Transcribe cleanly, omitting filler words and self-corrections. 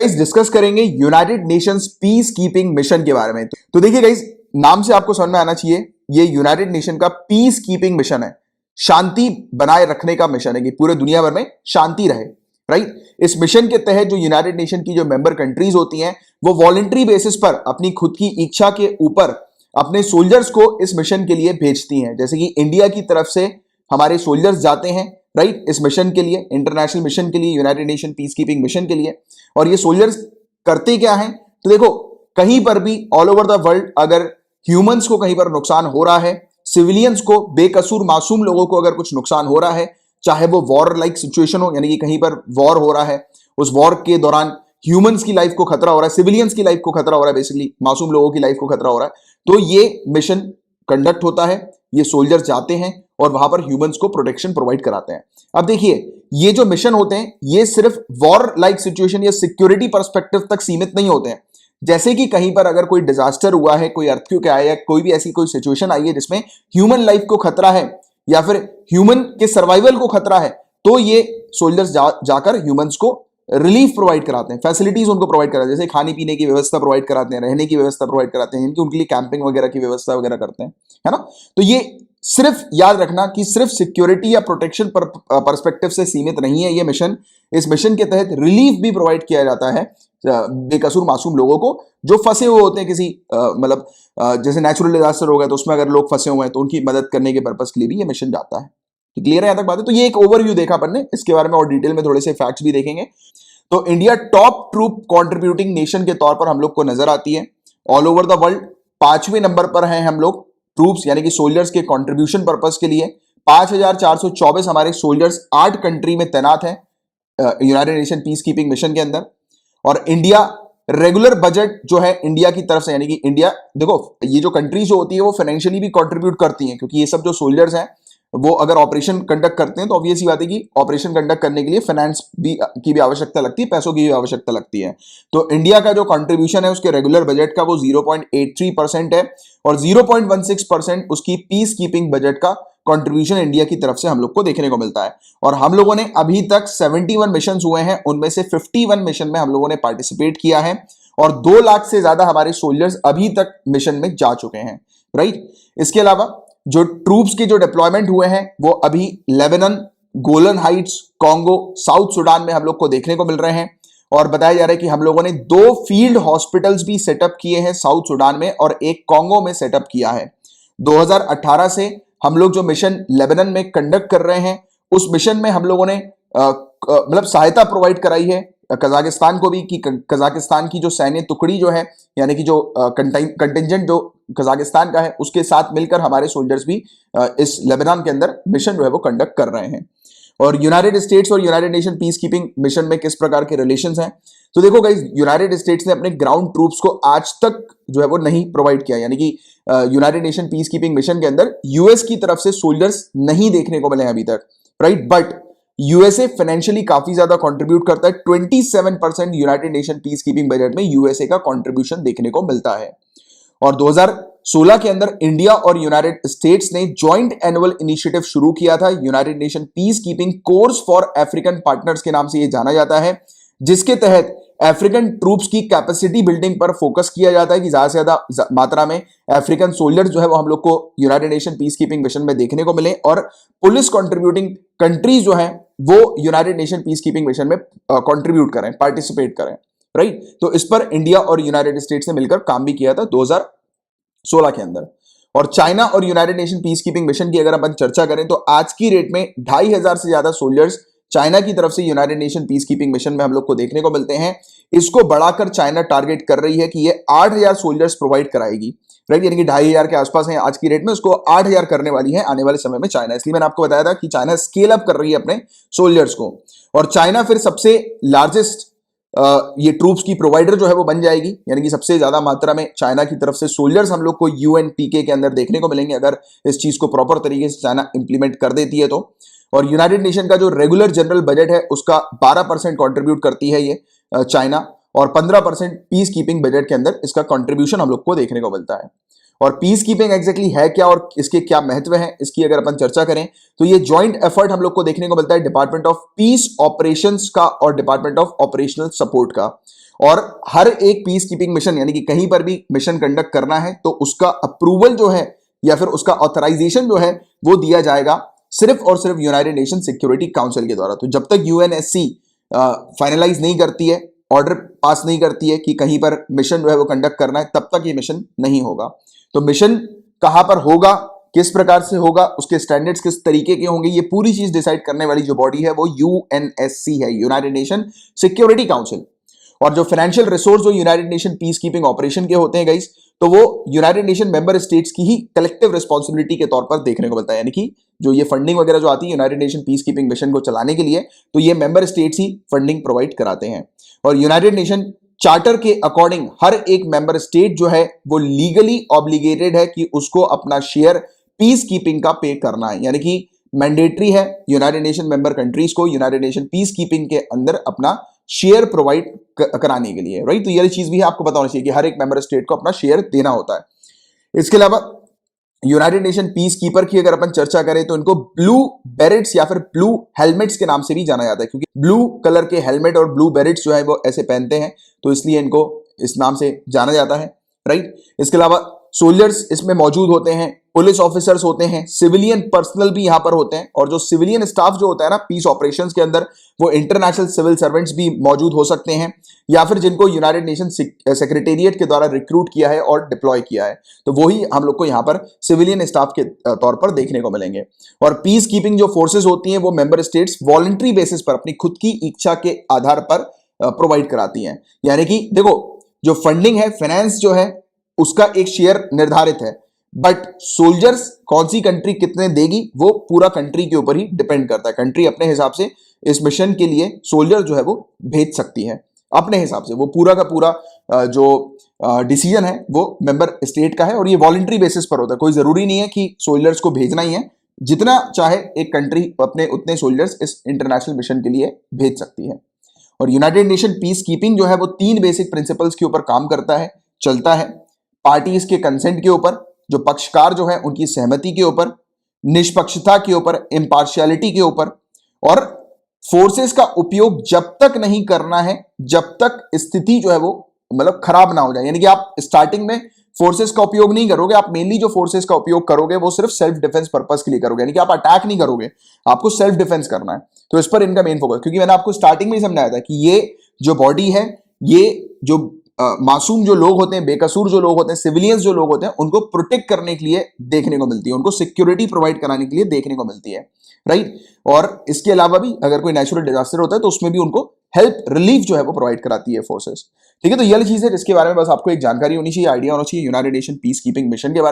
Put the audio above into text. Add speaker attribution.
Speaker 1: Guys discuss करेंगे United Nations peace keeping mission के बारे में। तो देखिए गाइस, नाम से आपको समझ में आना चाहिए ये यूनाइटेड नेशन का पीस कीपिंग मिशन है, शांति बनाए रखने का मिशन है कि पूरे दुनिया भर में शांति रहे, राइट। इस मिशन के तहत जो यूनाइटेड नेशन की जो मेंबर कंट्रीज होती हैं वो वॉलंटरी बेसिस पर अपनी खुद की इच्छा के ऊपर अपने सोल्जर्स को इस मिशन के लिए भेजती हैं। जैसे कि इंडिया की तरफ से हमारे सोल्जर्स जाते हैं, राइट, इस मिशन के लिए, इंटरनेशनल मिशन के लिए, United nation peace keeping mission के लिए। और ये सोल्जर्स करते क्या हैं? तो देखो, कहीं पर भी ऑल ओवर द वर्ल्ड अगर ह्यूमंस को कहीं पर नुकसान हो रहा है, सिविलियंस को, बेकसूर मासूम लोगों को अगर कुछ नुकसान हो रहा है, चाहे वो वॉर लाइक सिचुएशन हो, यानी कि कहीं पर वॉर हो रहा है, उस वॉर के दौरान ह्यूमंस की लाइफ को खतरा हो रहा है, सिविलियंस की लाइफ को खतरा हो रहा है, बेसिकली मासूम लोगों की लाइफ को खतरा हो रहा है, तो ये मिशन कंडक्ट होता है। ये सोल्जर्स जाते हैं और वहां पर ह्यूमंस को प्रोटेक्शन प्रोवाइड कराते हैं। अब देखिए, ये जो मिशन होते हैं ये सिर्फ वॉर लाइक सिचुएशन या सिक्योरिटी पर्सपेक्टिव तक सीमित नहीं होते हैं। जैसे कि कहीं पर अगर कोई डिजास्टर हुआ है, कोई अर्थक्वेक आया या कोई भी ऐसी कोई सिचुएशन आई है जिसमें ह्यूमन लाइफ को खतरा है या फिर ह्यूमन के सर्वाइवल को खतरा है, तो ये सोल्जर्स जाकर ह्यूमंस को रिलीफ प्रोवाइड कराते हैं, फैसिलिटीज उनको प्रोवाइड कराते हैं, जैसे खाने पीने की व्यवस्था प्रोवाइड कराते हैं, रहने की व्यवस्था प्रोवाइड कराते हैं, इनकी उनके लिए कैंपिंग वगैरह की व्यवस्था वगैरह करते हैं, है ना। तो ये सिर्फ याद रखना कि सिर्फ सिक्योरिटी या प्रोटेक्शन पर्सपेक्टिव से सीमित नहीं है ये मिशन। इस मिशन के तहत रिलीफ भी प्रोवाइड किया जाता है बेकसूर मासूम लोगों को जो फंसे हुए होते हैं किसी मतलब जैसे नेचुरल डिजास्टर हो गया तो उसमें अगर लोग फंसे हुए हैं तो उनकी मदद करने के पर्पस के लिए भी ये मिशन जाता है। क्लियर है यहां तक बात है? तो ये एक ओवरव्यू देखा अपन ने, इसके बारे में और डिटेल में थोड़े से फैक्ट्स भी देखेंगे। तो India top troop contributing nation के तौर पर हम लोग को नजर आती है ऑल ओवर द वर्ल्ड। 5वें नंबर पर हैं हम लोग ट्रूप्स यानी कि सोल्जर्स के कंट्रीब्यूशन पर्पस के लिए। 5424 हमारे सोल्जर्स 8 कंट्री में तैनात हैं United nation peace keeping mission के अंदर। और इंडिया रेगुलर बजट जो है इंडिया की तरफ से, यानी कि इंडिया, देखो ये जो कंट्रीज जो होती है वो फाइनेंशियली भी कंट्रीब्यूट करती हैं, क्योंकि ये सब जो सोल्जर्स हैं वो अगर ऑपरेशन कंडक्ट करते हैं तो ऑब्वियस ही बात है कि ऑपरेशन कंडक्ट करने के लिए फाइनेंस की भी आवश्यकता लगती है, पैसों की भी आवश्यकता लगती है। तो इंडिया का जो कंट्रीब्यूशन है उसके रेगुलर बजट का वो 0.83% है और 0.16% उसकी पीस कीपिंग बजट का कंट्रीब्यूशन इंडिया की तरफ से हम लोग को देखने को मिलता है। और हम लोगों ने अभी तक 71 मिशन हुए हैं, उनमें से 51 मिशन में हम लोगों ने पार्टिसिपेट किया है और 2 लाख से ज्यादा हमारे सोल्जर्स अभी तक मिशन में जा चुके हैं, राइट। इसके अलावा जो ट्रूप्स के जो डिप्लॉयमेंट हुए हैं वो अभी Lebanon, Golan Heights, Congo, south Sudan में हम लोग को देखने को मिल रहे हैं। और बताया जा रहा है कि हम लोगों ने 2 फील्ड हॉस्पिटल्स भी सेटअप किए हैं साउथ सुडान में और एक कांगो में सेटअप किया है। 2018 से हम लोग जो मिशन लेबनान में कंडक्ट कर रहे हैं उस मिशन में हम लोगों ने मतलब सहायता प्रोवाइड कराई है कजाकिस्तान को भी, कि कजाकिस्तान की जो सैन्य टुकड़ी जो है यानी कि जो कंटिंजेंट जो कजाकिस्तान का है उसके साथ मिलकर हमारे सोल्जर्स भी इस लेबनान के अंदर मिशन जो है वो कंडक्ट कर रहे हैं। और यूनाइटेड स्टेट्स और United nation peace keeping mission में किस प्रकार के रिलेशंस हैं? तो देखो गाइस, यूनाइटेड स्टेट्स ने अपने ग्राउंड ट्रूप्स को आज तक जो है वो नहीं प्रोवाइड किया, यानी कि United nation peace keeping mission के अंदर यूएस की तरफ से सोल्जर्स नहीं देखने को मिले अभी तक, राइट। बट यूएसए फाइनेंशियली काफी ज्यादा कंट्रीब्यूट करता है। 27% United nation peace keeping budget में यूएसए का कंट्रीब्यूशन देखने को मिलता है। और 2016 के अंदर इंडिया और यूनाइटेड स्टेट्स ने जॉइंट एनुअल इनिशिएटिव शुरू किया था, United nation peace keeping course for African partners के नाम से यह जाना जाता है, जिसके तहत अफ्रीकन ट्रूप्स की कैपेसिटी बिल्डिंग पर फोकस किया जाता है कि ज्यादा से ज्यादा मात्रा में अफ्रीकन सोल्जर्स जो है वो हम लोग को United nation peace keeping mission में देखने को मिले और पुलिस कंट्रीब्यूटिंग कंट्रीज जो है वो United nation peace keeping mission में कंट्रीब्यूट करें, पार्टिसिपेट करें, राइट। तो इस पर इंडिया और यूनाइटेड स्टेट्स ने मिलकर काम भी किया था 2016 के अंदर। और चाइना और United nation peace keeping mission की अगर अपन चर्चा करें तो आज की रेट में 2500 से ज्यादा सोल्जर्स चाइना की तरफ से United nation peace keeping mission में हम लोग को देखने को मिलते हैं। इसको बढ़ाकर चाइना टारगेट कर रही है कि ये 8000 सोल्जर्स प्रोवाइड कराएगी, राइट, यानी कि 2500 के आसपास है आज की रेट में, उसको 8000 करने वाली है आने वाले समय में चाइना। इसलिए मैंने आपको बताया था कि चाइना स्केल अप कर रही है अपने सोल्जर्स को। और चाइना फिर सबसे लार्जेस्ट ये ट्रूप्स की प्रोवाइडर जो है वो बन जाएगी, यानी कि सबसे ज्यादा मात्रा में चाइना की तरफ से सोल्जर्स हम लोग को यूएनपीके के अंदर देखने को मिलेंगे अगर इस चीज को प्रॉपर तरीके से चाइना इंप्लीमेंट कर देती है तो। और यूनाइटेड नेशन का जो रेगुलर जनरल बजट है उसका 12% कंट्रीब्यूट करती है ये चाइना और 15% पीस कीपिंग बजट के अंदर इसका कंट्रीब्यूशन हम लोग को देखने को मिलता है। और पीस कीपिंग एग्जैक्टली है क्या और इसके क्या महत्व है, इसकी अगर अपन चर्चा करें तो ये जॉइंट एफर्ट हम लोग को देखने को मिलता है डिपार्टमेंट ऑफ पीस ऑपरेशंस का और डिपार्टमेंट ऑफ ऑपरेशनल सपोर्ट का। और हर एक पीस कीपिंग मिशन यानी कि कहीं पर भी मिशन कंडक्ट करना है तो उसका अप्रूवल जो है या फिर उसका ऑथराइजेशन जो है वो दिया जाएगा सिर्फ और सिर्फ यूनाइटेड नेशन सिक्योरिटी काउंसिल के द्वारा। तो जब तक यूएनएससी फाइनलाइज नहीं करती है, ऑर्डर पास नहीं करती है कि कहीं पर मिशन जो है वो कंडक्ट करना है, तब तक ये मिशन नहीं होगा। तो मिशन कहां पर होगा, किस प्रकार से होगा, उसके स्टैंडर्ड्स किस तरीके के होंगे, ये पूरी चीज डिसाइड करने वाली जो बॉडी है वो यूएनएससी है, यूनाइटेड नेशन सिक्योरिटी काउंसिल। और जो फाइनेंशियल रिसोर्स जो United nation peace keeping operation के होते हैं गाइस, तो वो यूनाइटेड नेशन मेंबर स्टेट्स की ही कलेक्टिव रिस्पांसिबिलिटी के तौर पर देखने को मिलता है। यानी कि जो ये फंडिंग वगैरह जो आती है United nation peace keeping mission को चलाने के लिए, तो ये मेंबर स्टेट्स ही फंडिंग प्रोवाइड कराते हैं। और यूनाइटेड नेशन चार्टर के अकॉर्डिंग हर एक मेंबर स्टेट जो है वो लीगली ऑब्लिगेटेड है कि उसको अपना शेयर पीस कीपिंग का पे करना है। यानी कि मैंडेटरी है यूनाइटेड नेशन मेंबर कंट्रीज को यूनाइटेड नेशन पीस कीपिंग के अंदर अपना शेयर प्रोवाइड कराने के लिए, राइट। तो ये चीज भी आपको पता होना चाहिए कि हर एक मेंबर स्टेट को अपना शेयर देना होता है। इसके अलावा यूनाइटेड नेशन पीस कीपर की अगर अपन चर्चा करें तो इनको ब्लू बेरेट्स या फिर ब्लू हेलमेट्स के नाम से भी जाना जाता है, क्योंकि ब्लू कलर के हेलमेट और ब्लू बेरेट्स जो है वो ऐसे पहनते हैं, तो इसलिए इनको इस नाम से जाना जाता है, राइट। इसके अलावा सोल्जर्स इसमें मौजूद होते हैं, पुलिस ऑफिसर्स होते हैं, सिविलियन पर्सनल भी यहां पर होते हैं, और जो सिविलियन स्टाफ जो होता है ना पीस ऑपरेशंस के अंदर, वो इंटरनेशनल सिविल सर्वेंट्स भी मौजूद हो सकते हैं, या फिर जिनको यूनाइटेड नेशन सेक्रेटेरिएट के द्वारा रिक्रूट किया है और डिप्लॉय किया है, तो वही हम लोग को यहां पर सिविलियन स्टाफ के तौर पर देखने को मिलेंगे। और पीस कीपिंग जो फोर्सेस होती हैं वो मेंबर स्टेट्स वॉलंटरी बेसिस पर अपनी खुद की इच्छा के आधार पर प्रोवाइड कराती हैं। यानी कि देखो, जो फंडिंग है, फाइनेंस जो है, उसका एक शेयर निर्धारित है, बट सोल्जर्स कौन सी कंट्री कितने देगी वो पूरा कंट्री के ऊपर ही डिपेंड करता है। कंट्री अपने हिसाब से इस मिशन के लिए सोल्जर जो है वो भेज सकती है अपने हिसाब से, वो पूरा का पूरा जो डिसीजन है वो मेंबर स्टेट का है, और ये वॉलंटरी बेसिस पर होता है। कोई जरूरी नहीं है कि सोल्जर्स को भेजना ही है, जितना चाहे एक कंट्री अपने उतने सोल्जर्स इस इंटरनेशनल मिशन के लिए भेज सकती है। और यूनाइटेड नेशन पीस कीपिंग जो है वो 3 बेसिक प्रिंसिपल्स के ऊपर काम करता है, चलता है। पार्टीज के कंसेंट के ऊपर, जो पक्षकार जो है उनकी सहमति के ऊपर, निष्पक्षता के ऊपर, इम्पार्शियलिटी के ऊपर, और फोर्सेस का उपयोग जब तक नहीं करना है जब तक स्थिति जो है वो मतलब खराब ना हो जाए। यानी कि आप स्टार्टिंग में फोर्सेस का उपयोग नहीं करोगे, आप मेनली जो फोर्सेस का उपयोग करोगे वो सिर्फ सेल्फ डिफेंस पर्पस के लिए करोगे, यानी कि आप अटैक नहीं करोगे, आपको सेल्फ डिफेंस करना है। तो इस पर इनका मेन फोकस, क्योंकि मैंने आपको स्टार्टिंग में ही समझाया था कि ये जो बॉडी है, ये जो मासूम जो लोग होते हैं, बेकसूर जो लोग होते हैं, सिविलियंस जो लोग होते हैं, उनको प्रोटेक्ट करने के लिए देखने को मिलती है, उनको सिक्योरिटी प्रोवाइड कराने के लिए देखने को मिलती है, राइट। और इसके अलावा भी अगर कोई नेचुरल डिजास्टर होता है तो उसमें भी उनको हेल्प रिलीफ जो है वो प्रोवाइड कराती है फोर्सेस, ठीक है। तो ये चीज है जिसके बारे में बस आपको एक जानकारी होनी चाहिए, आइडिया होना चाहिए United nation peace keeping mission के बारे में।